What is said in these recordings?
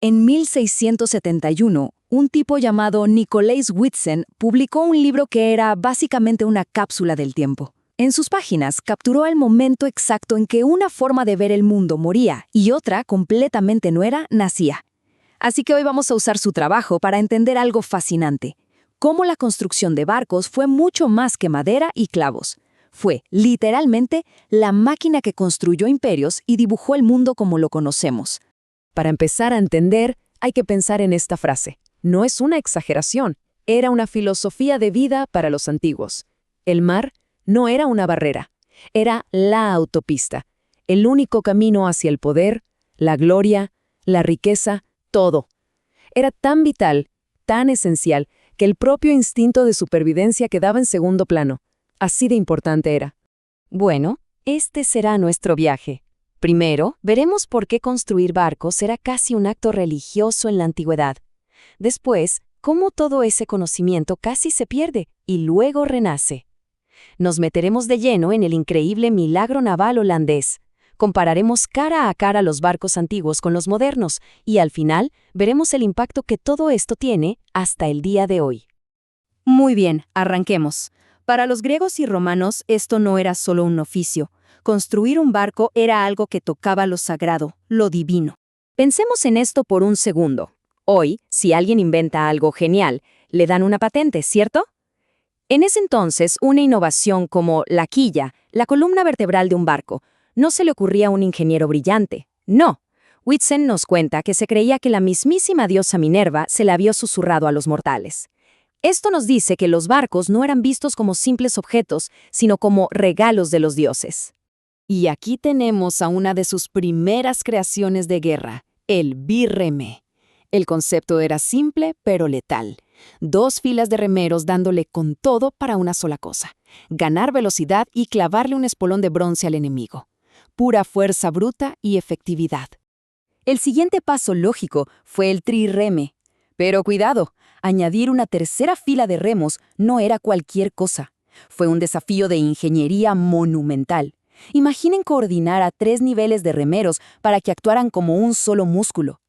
En 1671, un tipo llamado Nicolaes Whitsen publicó un libro que era básicamente una cápsula del tiempo. En sus páginas capturó el momento exacto en que una forma de ver el mundo moría y otra, completamente nueva, nacía. Así que hoy vamos a usar su trabajo para entender algo fascinante: cómo la construcción de barcos fue mucho más que madera y clavos. Fue, literalmente, la máquina que construyó imperios y dibujó el mundo como lo conocemos. Para empezar a entender, hay que pensar en esta frase. No es una exageración, era una filosofía de vida para los antiguos. El mar no era una barrera, era la autopista, el único camino hacia el poder, la gloria, la riqueza, todo. Era tan vital, tan esencial, que el propio instinto de supervivencia quedaba en segundo plano. Así de importante era. Bueno, este será nuestro viaje. Primero, veremos por qué construir barcos era casi un acto religioso en la antigüedad. Después, cómo todo ese conocimiento casi se pierde y luego renace. Nos meteremos de lleno en el increíble milagro naval holandés. Compararemos cara a cara los barcos antiguos con los modernos y al final veremos el impacto que todo esto tiene hasta el día de hoy. Muy bien, arranquemos. Para los griegos y romanos esto no era solo un oficio. Construir un barco era algo que tocaba lo sagrado, lo divino. Pensemos en esto por un segundo. Hoy, si alguien inventa algo genial, le dan una patente, ¿cierto? En ese entonces, una innovación como la quilla, la columna vertebral de un barco, no se le ocurría a un ingeniero brillante. No. Whitsen nos cuenta que se creía que la mismísima diosa Minerva se la había susurrado a los mortales. Esto nos dice que los barcos no eran vistos como simples objetos, sino como regalos de los dioses. Y aquí tenemos a una de sus primeras creaciones de guerra, el birreme. El concepto era simple pero letal. 2 filas de remeros dándole con todo para una sola cosa: ganar velocidad y clavarle un espolón de bronce al enemigo. Pura fuerza bruta y efectividad. El siguiente paso lógico fue el trireme. Pero cuidado, añadir una tercera fila de remos no era cualquier cosa. Fue un desafío de ingeniería monumental. Imaginen coordinar a 3 niveles de remeros para que actuaran como un solo músculo.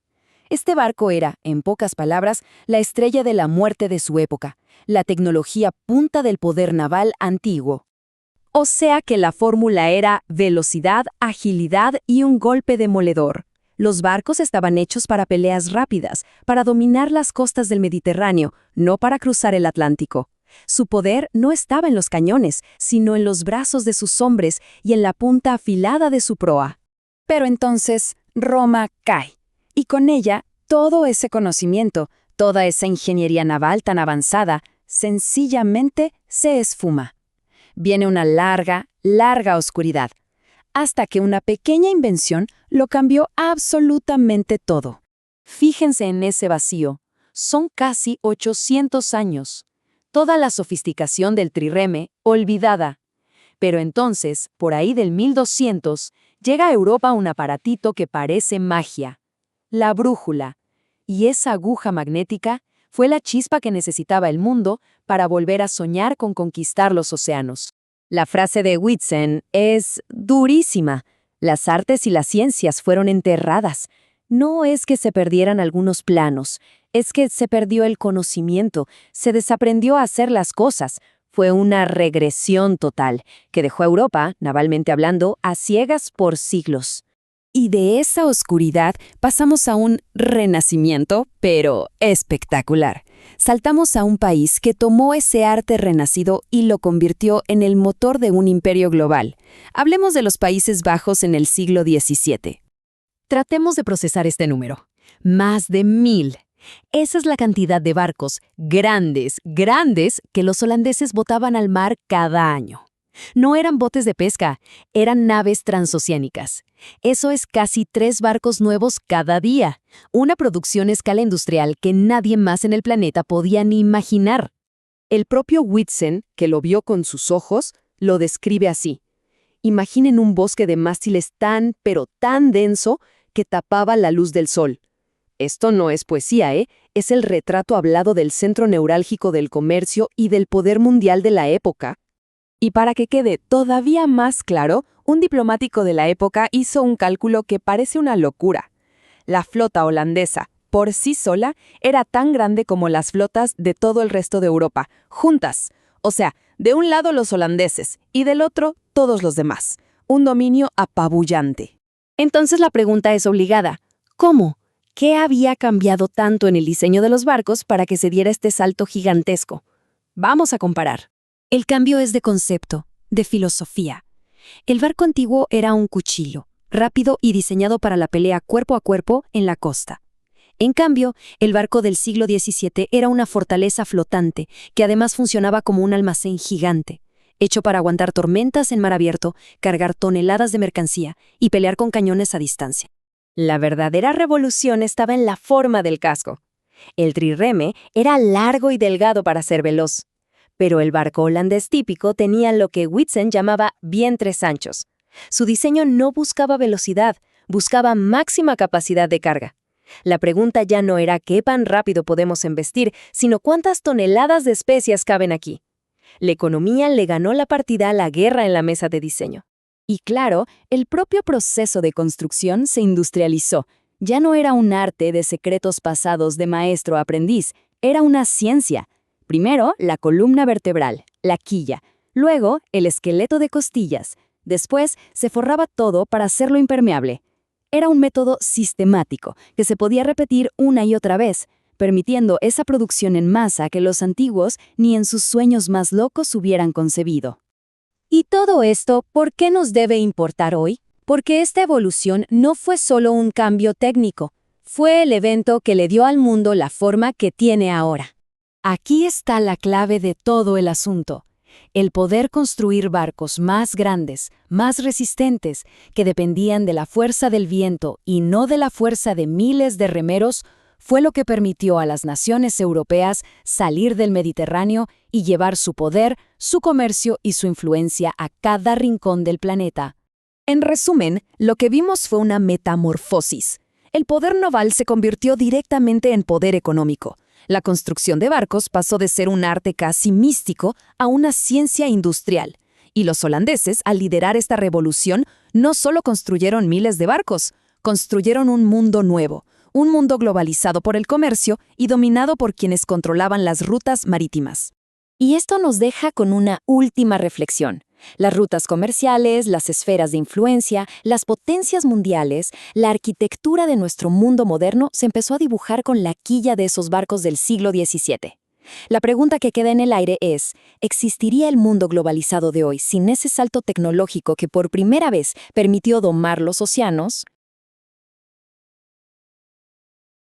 Este barco era, en pocas palabras, la estrella de la muerte de su época, la tecnología punta del poder naval antiguo. O sea que la fórmula era velocidad, agilidad y un golpe demoledor. Los barcos estaban hechos para peleas rápidas, para dominar las costas del Mediterráneo, no para cruzar el Atlántico. Su poder no estaba en los cañones, sino en los brazos de sus hombres y en la punta afilada de su proa. Pero entonces Roma cae, y con ella todo ese conocimiento, toda esa ingeniería naval tan avanzada, sencillamente se esfuma. Viene una larga, larga oscuridad, hasta que una pequeña invención lo cambió absolutamente todo. Fíjense en ese vacío. Son casi 800 años. Toda la sofisticación del trireme olvidada. Pero entonces, por ahí del 1200, llega a Europa un aparatito que parece magia: la brújula. Y esa aguja magnética fue la chispa que necesitaba el mundo para volver a soñar con conquistar los océanos. La frase de Whitsen es durísima. Las artes y las ciencias fueron enterradas. No es que se perdieran algunos planos, es que se perdió el conocimiento, se desaprendió a hacer las cosas. Fue una regresión total, que dejó a Europa, navalmente hablando, a ciegas por siglos. Y de esa oscuridad pasamos a un renacimiento, pero espectacular. Saltamos a un país que tomó ese arte renacido y lo convirtió en el motor de un imperio global. Hablemos de los Países Bajos en el siglo XVII. Tratemos de procesar este número. Más de 1000. Esa es la cantidad de barcos grandes, grandes, que los holandeses botaban al mar cada año. No eran botes de pesca, eran naves transoceánicas. Eso es casi 3 barcos nuevos cada día, una producción a escala industrial que nadie más en el planeta podía ni imaginar. El propio Whitsen, que lo vio con sus ojos, lo describe así: imaginen un bosque de mástiles tan, pero tan denso que tapaba la luz del sol. Esto no es poesía, es el retrato hablado del centro neurálgico del comercio y del poder mundial de la época. Y para que quede todavía más claro, un diplomático de la época hizo un cálculo que parece una locura. La flota holandesa, por sí sola, era tan grande como las flotas de todo el resto de Europa, juntas. O sea, de un lado los holandeses y del otro todos los demás. Un dominio apabullante. Entonces la pregunta es obligada. ¿Cómo? ¿Qué había cambiado tanto en el diseño de los barcos para que se diera este salto gigantesco? Vamos a comparar. El cambio es de concepto, de filosofía. El barco antiguo era un cuchillo, rápido y diseñado para la pelea cuerpo a cuerpo en la costa. En cambio, el barco del siglo XVII era una fortaleza flotante, que además funcionaba como un almacén gigante, hecho para aguantar tormentas en mar abierto, cargar toneladas de mercancía y pelear con cañones a distancia. La verdadera revolución estaba en la forma del casco. El trireme era largo y delgado para ser veloz, pero el barco holandés típico tenía lo que Whitson llamaba vientres anchos. Su diseño no buscaba velocidad, buscaba máxima capacidad de carga. La pregunta ya no era qué pan rápido podemos embestir, sino cuántas toneladas de especias caben aquí. La economía le ganó la partida a la guerra en la mesa de diseño. Y claro, el propio proceso de construcción se industrializó. Ya no era un arte de secretos pasados de maestro a aprendiz, era una ciencia. Primero, la columna vertebral, la quilla. Luego, el esqueleto de costillas. Después, se forraba todo para hacerlo impermeable. Era un método sistemático que se podía repetir una y otra vez, permitiendo esa producción en masa que los antiguos ni en sus sueños más locos hubieran concebido. ¿Y todo esto por qué nos debe importar hoy? Porque esta evolución no fue solo un cambio técnico, fue el evento que le dio al mundo la forma que tiene ahora. Aquí está la clave de todo el asunto. El poder construir barcos más grandes, más resistentes, que dependían de la fuerza del viento y no de la fuerza de miles de remeros, fue lo que permitió a las naciones europeas salir del Mediterráneo y llevar su poder, su comercio y su influencia a cada rincón del planeta. En resumen, lo que vimos fue una metamorfosis. El poder naval se convirtió directamente en poder económico. La construcción de barcos pasó de ser un arte casi místico a una ciencia industrial. Y los holandeses, al liderar esta revolución, no solo construyeron miles de barcos, construyeron un mundo nuevo, un mundo globalizado por el comercio y dominado por quienes controlaban las rutas marítimas. Y esto nos deja con una última reflexión. Las rutas comerciales, las esferas de influencia, las potencias mundiales, la arquitectura de nuestro mundo moderno se empezó a dibujar con la quilla de esos barcos del siglo XVII. La pregunta que queda en el aire es, ¿existiría el mundo globalizado de hoy sin ese salto tecnológico que por primera vez permitió domar los océanos?